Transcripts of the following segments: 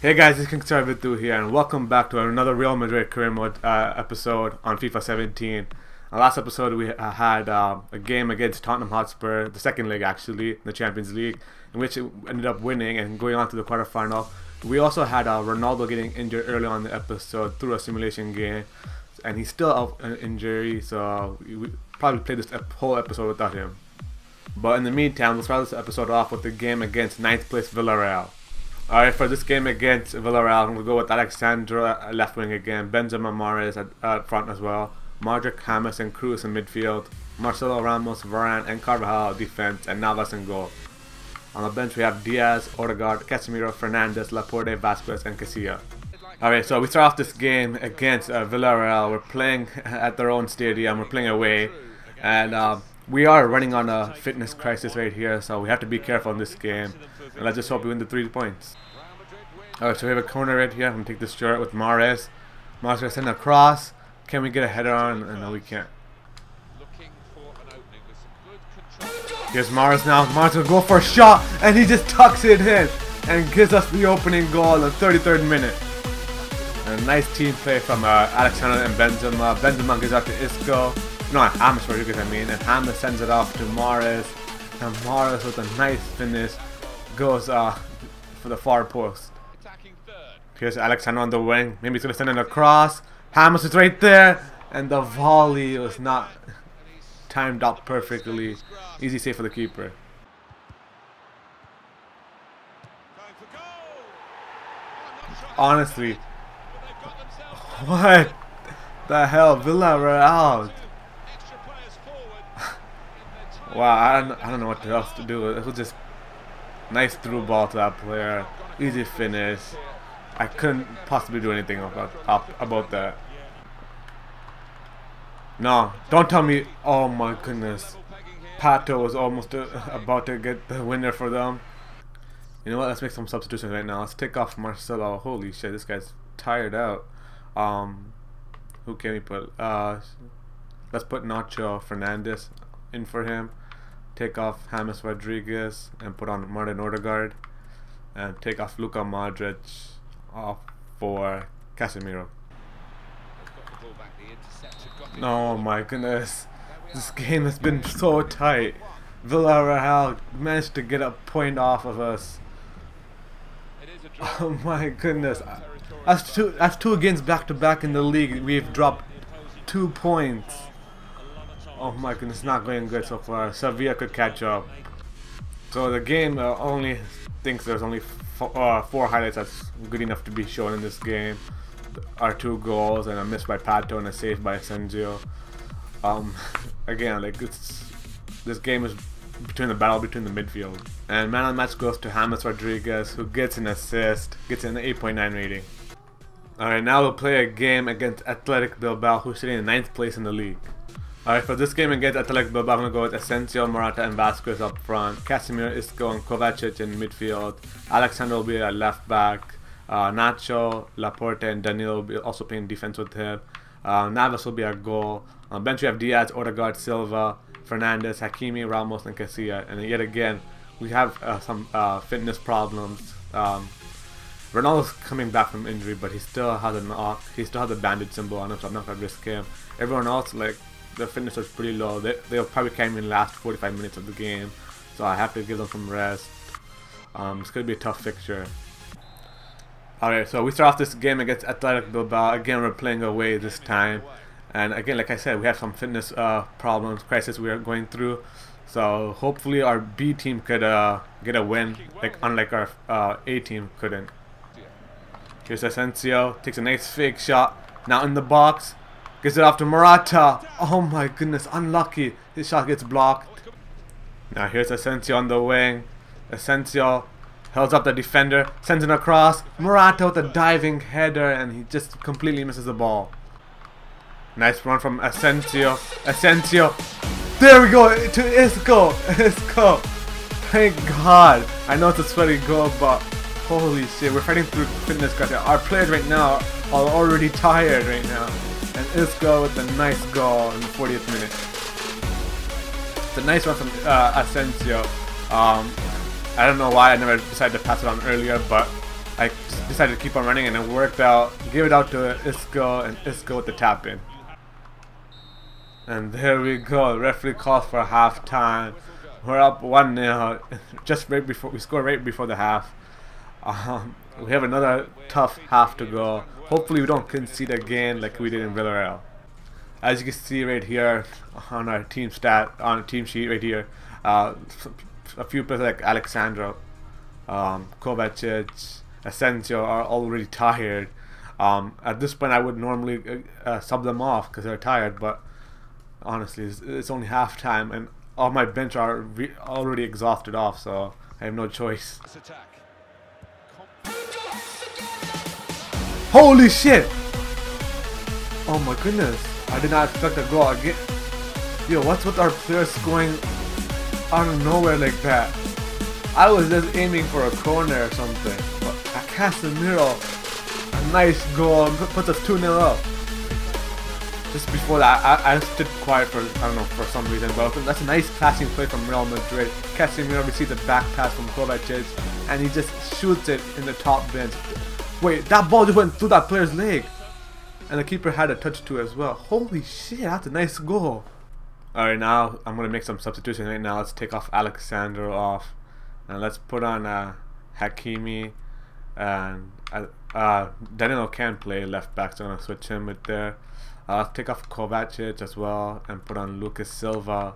Hey guys, it's KingStar Vithu here, and welcome back to another Real Madrid career mode episode on FIFA 17. Last episode we had a game against Tottenham Hotspur, the second leg actually, the Champions League, in which it ended up winning and going on to the quarterfinal. We also had Ronaldo getting injured early on in the episode through a simulation game, and he's still out an injury, so we probably played this whole episode without him. But in the meantime, let's start this episode off with the game against 9th place Villarreal. Alright, for this game against Villarreal, I'm going to go with Alexandra left wing again, Benzema, Mahrez at front as well, Modric, James and Cruz in midfield, Marcelo, Ramos, Varane and Carvajal defense, and Navas in goal. On the bench we have Diaz, Odegaard, Casemiro, Fernandes, Laporte, Vasquez and Casilla. Alright, so we start off this game against Villarreal. We're playing at their own stadium, we're playing away, and we are running on a fitness crisis right here, so we have to be careful in this game. And let's just hope we win the 3 points. Alright, so we have a corner right here. I'm going to take this short with Mahrez. Mahrez going to send across. Can we get a header on? No, we can't. Here's Mahrez now. Mahrez going to go for a shot, and he just tucks it in and gives us the opening goal in the 33rd minute. And a nice team play from Alexandra and Benzema. Benzema gives out to Isco. No, James Rodriguez, I mean. And James sends it off to Mahrez. And Mahrez with a nice finish goes for the far post. Here's Alexandra on the wing. Maybe he's going to send it across. James is right there. And the volley was not timed up perfectly. Easy save for the keeper. Honestly, what the hell? Villarreal. Wow, I don't know what else to do. It was just nice through ball to that player. Easy finish. I couldn't possibly do anything about that. No, don't tell me. Oh my goodness. Pato was almost about to get the winner for them. You know what? Let's make some substitutions right now. Let's take off Marcelo. Holy shit, this guy's tired out. Who can we put? Let's put Nacho Fernandes in for him. Take off James Rodriguez and put on Martin Odegaard, and take off Luka Modric off for Casemiro. Oh my goodness, this game has been so tight. Villarreal managed to get a point off of us. Oh my goodness, that's two games back to back in the league. We've dropped 2 points. Oh my goodness, not going good so far. Sevilla could catch up. So the game only thinks there's only 4 highlights that's good enough to be shown in this game. Our 2 goals and a miss by Pato and a save by Asensio. Again, like this game is between the battle between the midfield. And man of the match goes to James Rodriguez, who gets an assist, gets an 8.9 rating. Alright, now we'll play a game against Athletic Bilbao, who's sitting in 9th place in the league. Alright, for this game against Athletic Bilbao, I'm going to go with Asensio, Morata and Vasquez up front, Casemiro, Isco and Kovacic in midfield, Alexandra will be at left back, Nacho, Laporte and Danilo will be also playing defense with him, Navas will be our goal. On bench we have Diaz, Odegaard, Silva, Fernandes, Hakimi, Ramos and Casilla. And yet again, we have some fitness problems. Ronaldo's coming back from injury, but he still has a knock. He still has a bandage symbol on him, so I'm not going to risk him. Everyone else, like, their fitness was pretty low. They'll probably carry me in the last 45 minutes of the game, so I have to give them some rest. It's going to be a tough fixture. Alright, so we start off this game against Athletic Bilbao. Again, we're playing away this time. And again, like I said, we have some fitness problems, crisis we are going through. So hopefully our B team could get a win, like unlike our A team couldn't. Here's Asensio, takes a nice fake shot. Now in the box. Gives it off to Morata. Oh my goodness, unlucky. His shot gets blocked. Now here's Asensio on the wing. Asensio holds up the defender, sends it across. Morata with a diving header, and he just completely misses the ball. Nice run from Asensio. Asensio. There we go to Isco. Isco. Thank God. I know it's a sweaty goal, but holy shit, we're fighting through fitness crisis. Our players right now are already tired right now. And Isco with a nice goal in the 40th minute. It's a nice run from Asensio. I don't know why I never decided to pass it on earlier, but I just decided to keep on running, and it worked out. Gave it out to Isco, and Isco with the tap in. And there we go. The referee calls for halftime. We're up 1-0. Just right before we score, right before the half. We have another tough half to go. Hopefully we don't concede again like we did in Villarreal. As you can see right here on our team sheet right here, a few players like Alexandro, Kovacic, Asensio are already tired. At this point I would normally sub them off because they're tired, but honestly it's only halftime and all my bench are already exhausted off, so I have no choice. Holy shit! Oh my goodness, I did not expect a goal again. Yo, what's with our players scoring out of nowhere like that? I was just aiming for a corner or something, but Casemiro, a nice goal, puts us 2-0 up. Just before that, I stood quiet for, I don't know, for some reason, but that's a nice passing play from Real Madrid. Casemiro receives a back pass from Kovacic, and he just shoots it in the top bench. Wait, that ball just went through that player's leg. And the keeper had a touch too as well. Holy shit, that's a nice goal. Alright, now I'm going to make some substitutions right now. Let's take off Alexandro off. And let's put on Hakimi. And Danilo can play left back, so I'm going to switch him with there. Let's take off Kovacic as well. And put on Lucas Silva.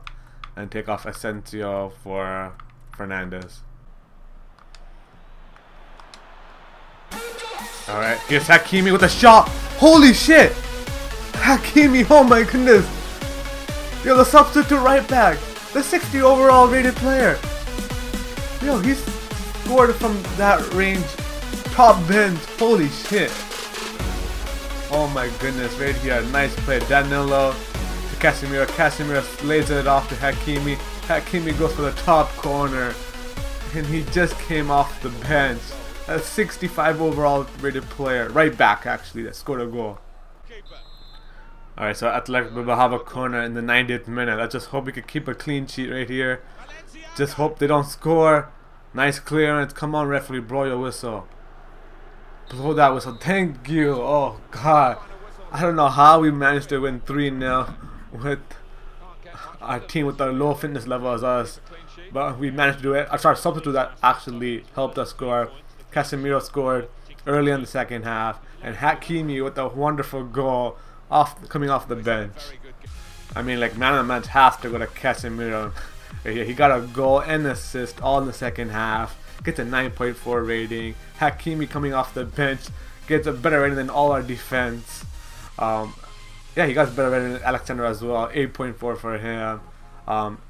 And take off Asensio for Fernandez. Alright, here's Hakimi with a shot. Holy shit! Hakimi, oh my goodness! Yo, the substitute right back, the 60 overall rated player. Yo, he scored from that range, top bench. Holy shit! Oh my goodness, right here, nice play. Danilo to Casemiro. Casemiro lays it off to Hakimi. Hakimi goes for the top corner, and he just came off the bench. A 65 overall rated player, right back actually, that scored a goal. Alright, so Athletic Bilbao have a corner in the 90th minute. Let's just hope we can keep a clean sheet right here. Just hope they don't score. Nice clearance. Come on, referee, blow your whistle. Blow that whistle. Thank you. Oh god, I don't know how we managed to win 3-0 with our team with our low fitness level as us, but we managed to do it. Our substitute that actually helped us score. Casemiro scored early in the second half, and Hakimi with a wonderful goal coming off the bench. I mean, like, man of the match has to go to Casemiro. He got a goal and assist all in the second half. Gets a 9.4 rating. Hakimi coming off the bench gets a better rating than all our defense. Yeah, he got a better rating than Alexander as well. 8.4 for him.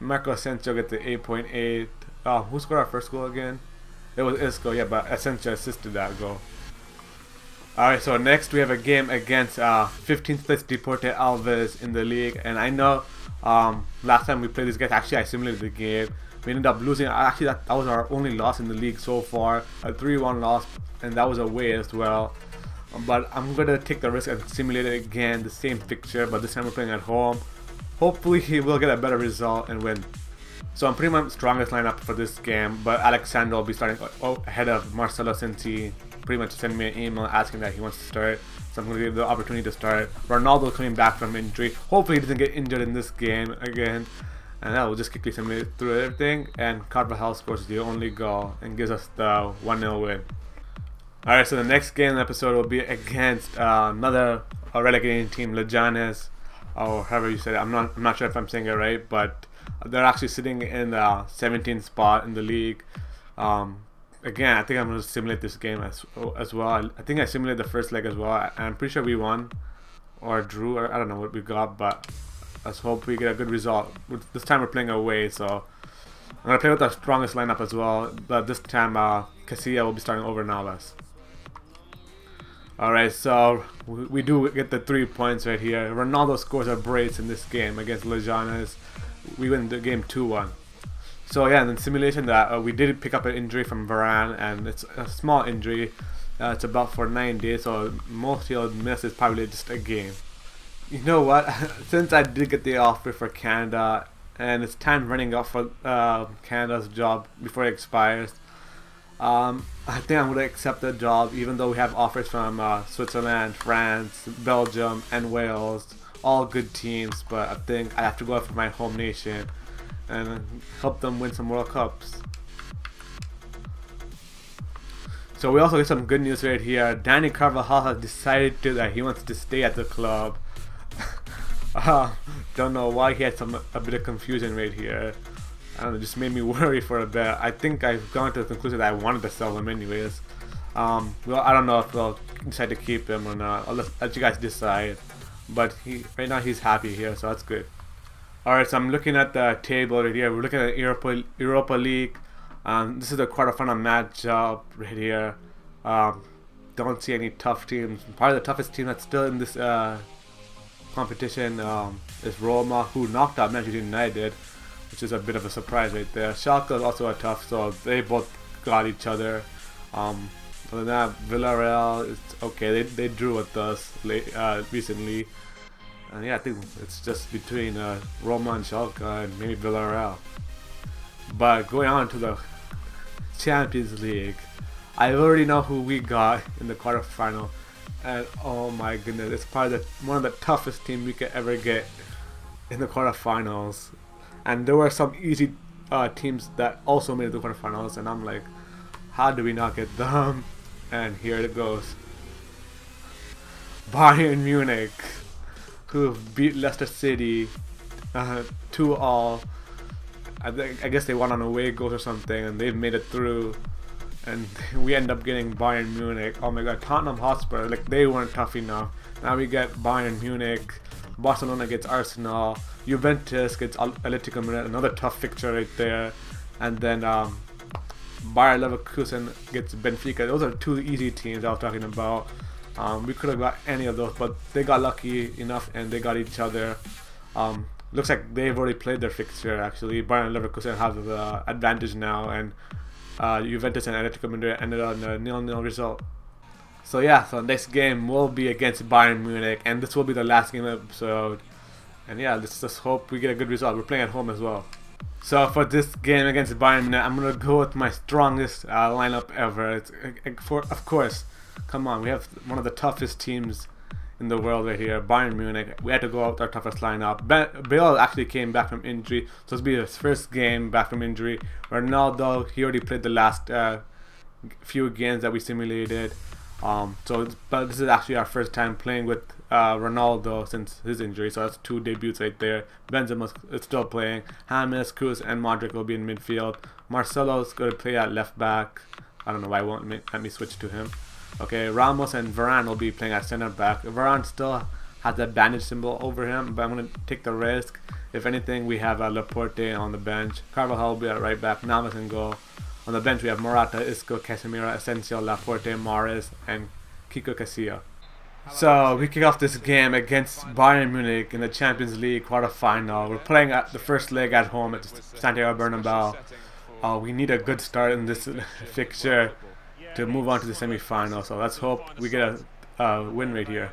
Marco Asensio gets the 8.8. Who scored our first goal again? It was Isco, yeah, but Asensio assisted that goal. Alright, so next we have a game against 15th place Deporte Alves in the league. And I know last time we played this game, actually I simulated the game. We ended up losing. Actually, that was our only loss in the league so far. A 3-1 loss, and that was away as well. But I'm going to take the risk and simulate it again, the same fixture, but this time we're playing at home. Hopefully we'll get a better result and win. So I'm pretty much strongest lineup for this game, but Alexandro will be starting ahead of Marcelo since he pretty much sent me an email asking that he wants to start. So I'm going to give the opportunity to start. Ronaldo coming back from injury. Hopefully he doesn't get injured in this game again. And that will just quickly simulate through everything. And Carvajal scores the only goal and gives us the 1-0 win. Alright, so the next game episode will be against another relegating team, Leganes, or however you say it. I'm not sure if I'm saying it right, but they're actually sitting in the 17th spot in the league. Again, I think I'm going to simulate this game as well. I think I simulated the first leg as well. I'm pretty sure we won or drew, or I don't know what we got, but let's hope we get a good result. This time we're playing away, so I'm going to play with our strongest lineup as well. But this time Casilla will be starting over Navas. Alright, so we do get the 3 points right here. Ronaldo scores a brace in this game against Leganes. We win the game 2-1. So yeah, in the simulation that we did pick up an injury from Varane, and it's a small injury. It's about for 9 days, so most he'll miss is probably just a game. You know what? Since I did get the offer for Canada, and it's time running out for Canada's job before it expires, I think I'm going to accept the job, even though we have offers from Switzerland, France, Belgium, and Wales. All good teams, but I think I have to go for my home nation and help them win some World Cups. So we also get some good news right here. Danny Carvajal has decided that he wants to stay at the club. Don't know why he had a bit of confusion right here. I don't know, just made me worry for a bit. I think I've gone to the conclusion that I wanted to sell him anyways. Well, I don't know if they'll decide to keep him or not. I'll let you guys decide. But right now he's happy here, so that's good. Alright, so I'm looking at the table right here. We're looking at Europa League. This is the quarterfinal matchup right here. Don't see any tough teams. Probably the toughest team that's still in this competition is Roma, who knocked out Manchester United, which is a bit of a surprise right there. Schalke is also a tough, so they both got each other. Other than that, Villarreal is okay. They drew with us recently, and yeah, I think it's just between Roma and Schalke and maybe Villarreal. But going on to the Champions League, I already know who we got in the quarterfinal, and oh my goodness, it's probably one of the toughest teams we could ever get in the quarterfinals. And there were some easy teams that also made the quarterfinals, and I'm like, how do we not get them? And here it goes. Bayern Munich, who beat Leicester City 2-all. I guess they won on away goals or something, and they've made it through. And we end up getting Bayern Munich. Oh my god, Tottenham Hotspur, like they weren't tough enough. Now we get Bayern Munich. Barcelona gets Arsenal. Juventus gets Atletico Madrid, another tough fixture right there. And then Bayer Leverkusen gets Benfica. Those are two easy teams I was talking about. We could have got any of those, but they got lucky enough and they got each other. Looks like they've already played their fixture actually. Bayern Leverkusen have the advantage now, and Juventus and Atletico Madrid ended on a 0-0 result. So yeah, so next game will be against Bayern Munich, and this will be the last game episode. And yeah, let's just hope we get a good result. We're playing at home as well. So for this game against Bayern Munich, I'm gonna go with my strongest lineup ever. Of course, come on, we have one of the toughest teams in the world right here, Bayern Munich. We had to go out with our toughest lineup. Bale actually came back from injury, so this will be his first game back from injury. Ronaldo, he already played the last few games that we simulated. But this is actually our first time playing with Ronaldo since his injury, so that's 2 debuts right there. Benzema is still playing. James, Cruz, and Modric will be in midfield. Marcelo's going to play at left back. I don't know why it won't let me switch to him. Okay, Ramos and Varane will be playing at center back. Varane still has that bandage symbol over him, but I'm going to take the risk. If anything, we have Laporte on the bench. Carvajal will be at right back. Navas in goal. On the bench we have Morata, Isco, Casemiro, Asensio, Laporte, Mahrez, and Kiko Casilla. So we kick off this game against Bayern Munich in the Champions League quarterfinal. We're playing at the first leg at home at Santiago Bernabeu. We need a good start in this fixture to move on to the semi-final. So let's hope we get a win right here.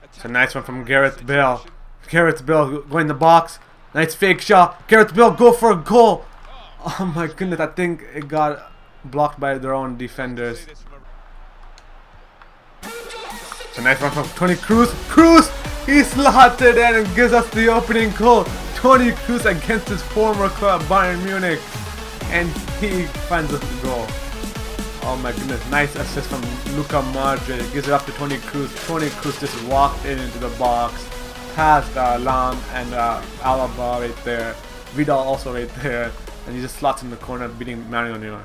It's a nice one from Gareth Bale. Gareth Bale going in the box. Nice fake shot. Gareth Bale go for a goal. Oh my goodness, I think it got blocked by their own defenders. It's a nice one from Toni Kroos. Kroos! He slotted in and gives us the opening goal. Toni Kroos against his former club, Bayern Munich. And he finds us the goal. Oh my goodness, nice assist from Luka Modric. Gives it up to Toni Kroos. Toni Kroos just walked into the box. Past Lam and Alaba right there. Vidal also right there. And he just slots in the corner, beating Mario Neuer.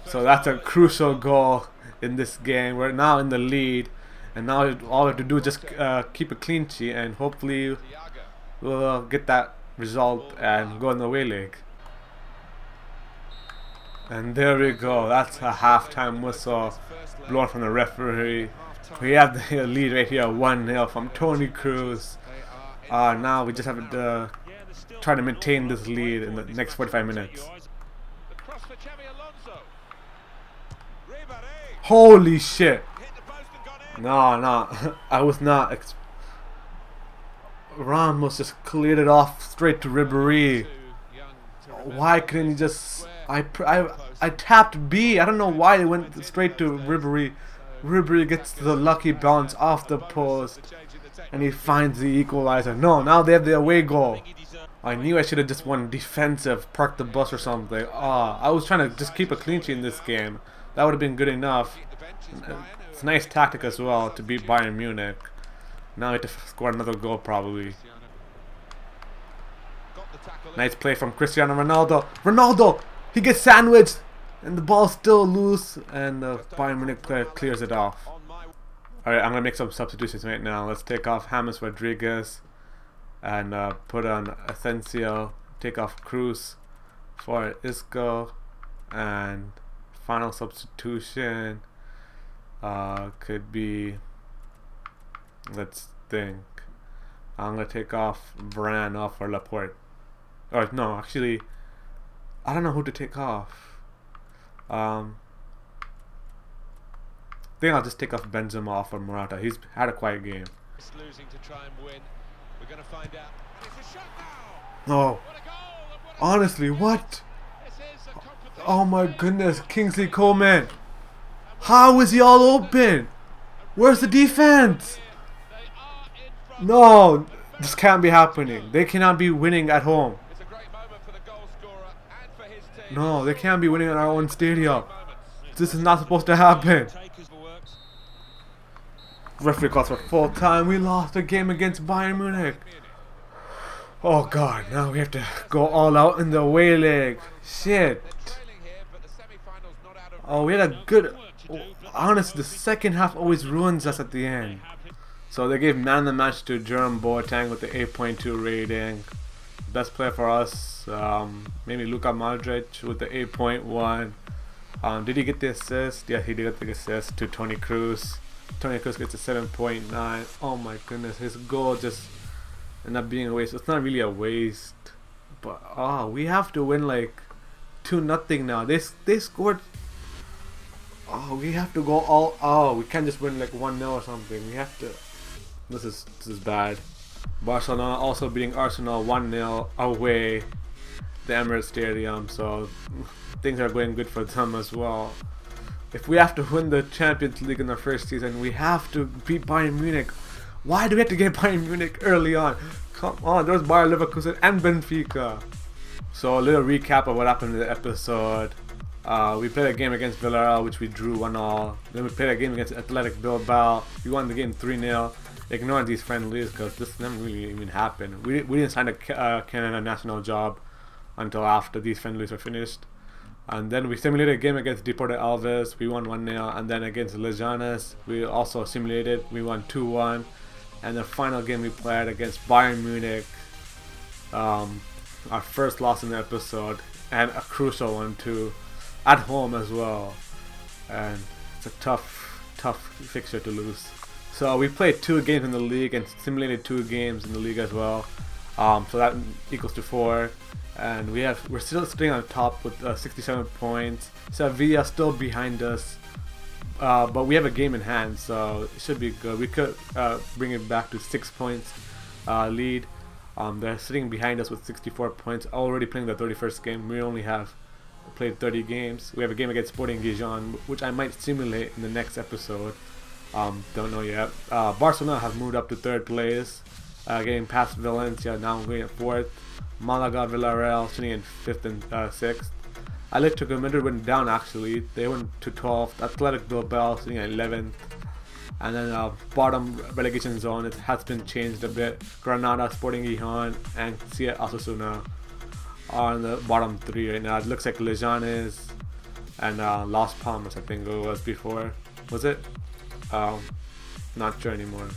So that's a crucial goal in this game. We're now in the lead, and now all we have to do is just keep a clean sheet, and hopefully we'll get that result and go in the away leg. And there we go. That's a halftime whistle blown from the referee. We have the lead right here, 1-0 from Toni Kroos. Now we just have to try to maintain this lead in the next 45 minutes. Holy shit! No, I was not. Ramos just cleared it off straight to Ribéry. Why couldn't he just? I tapped B. I don't know why it went straight to Ribery. Ribery gets the lucky bounce off the post, and he finds the equalizer. No, now they have the away goal. I knew I should have just won defensive, parked the bus or something. I was trying to just keep a clean sheet in this game. That would have been good enough. It's a nice tactic as well to beat Bayern Munich. Now we have to score another goal probably. Nice play from Cristiano Ronaldo. Ronaldo! He gets sandwiched! And the ball's still loose, and the Bayern Munich player clears it off. Alright, I'm going to make some substitutions right now. Let's take off James Rodriguez and put on Asensio. Take off Cruz for Isco. And final substitution could be, let's think. I'm going to take off Varane off for Laporte. Or no, actually, I don't know who to take off. I think I'll just take off Benzema off for Morata. He's had a quiet game. Losing to try and win. We're going to find out. It's a shot now. No. Honestly, what? Oh my goodness, Kingsley Coman. How is he all open? Where's the defense? No, this can't be happening. They cannot be winning at home. No, they can't be winning at our own stadium. This is not supposed to happen. Referee calls for full time. We lost the game against Bayern Munich. Oh god, now we have to go all out in the away leg. Shit. Oh, we had a good... Honestly, the second half always ruins us at the end. So they gave man of the match to Jerome Boateng with the 8.2 rating. Best player for us, maybe Luka Modric with the 8.1. Did he get the assist? Yeah, he did get the assist to Toni Kroos. Toni Kroos gets a 7.9. Oh my goodness, his goal just ended up being a waste. It's not really a waste, but we have to win like 2-0 now. They scored. We have to go all. We can't just win like 1-0 or something. We have to. This is bad. Barcelona also beating Arsenal 1-0 away the Emirates Stadium, so things are going good for them as well. If we have to win the Champions League in the first season, we have to beat Bayern Munich. Why do we have to get Bayern Munich early on? Come on, there's Bayer Leverkusen and Benfica. So a little recap of what happened in the episode. We played a game against Villarreal, which we drew 1-1. Then we played a game against Athletic Bilbao. We won the game 3-0. Ignore these friendlies because this never really even happened. We didn't sign a Canada national job until after these friendlies were finished. And then we simulated a game against Deportes Alves. We won 1-0. And then against Leganes, we also simulated. We won 2-1. And the final game we played against Bayern Munich, our first loss in the episode, and a crucial one too, at home as well. And it's a tough fixture to lose. So we played 2 games in the league and simulated 2 games in the league as well. So that equals to 4, and we're still sitting on top with 67 points. Sevilla still behind us, but we have a game in hand, so it should be good. We could bring it back to 6 points lead. They're sitting behind us with 64 points, already playing the 31st game. We only have played 30 games. We have a game against Sporting Gijon, which I might simulate in the next episode. Don't know yet. Barcelona have moved up to 3rd place, getting past Valencia, now going at 4th. Malaga, Villarreal sitting in 5th and 6th. Atletico Madrid went down actually. They went to 12th. Athletic Bilbao sitting at 11th. And then bottom relegation zone, it has been changed a bit. Granada, Sporting Gijon, and Cia Osasuna are in the bottom 3 right now. It looks like Leganes and Las Palmas, I think it was before. Was it? Not sure anymore.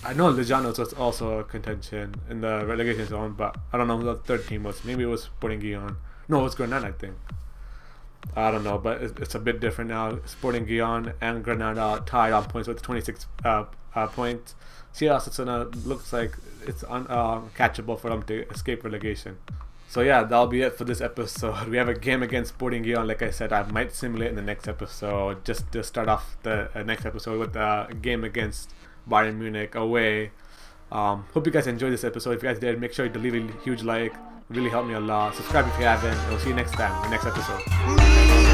I know Leganes was also a contention in the relegation zone, but I don't know who the 3rd team was. Maybe it was Sporting Gijon. No, it was Granada, I think. I don't know, but it's a bit different now. Sporting Gijon and Granada tied on points with 26 points. Cia Osasuna looks like it's catchable for them to escape relegation. So yeah, that'll be it for this episode. We have a game against Sporting Gijon. Like I said, I might simulate in the next episode, just to start off the next episode with a game against Bayern Munich away. Hope you guys enjoyed this episode. If you guys did, make sure to leave a huge like. Really helped me a lot. Subscribe if you haven't. We'll see you next time, the next episode.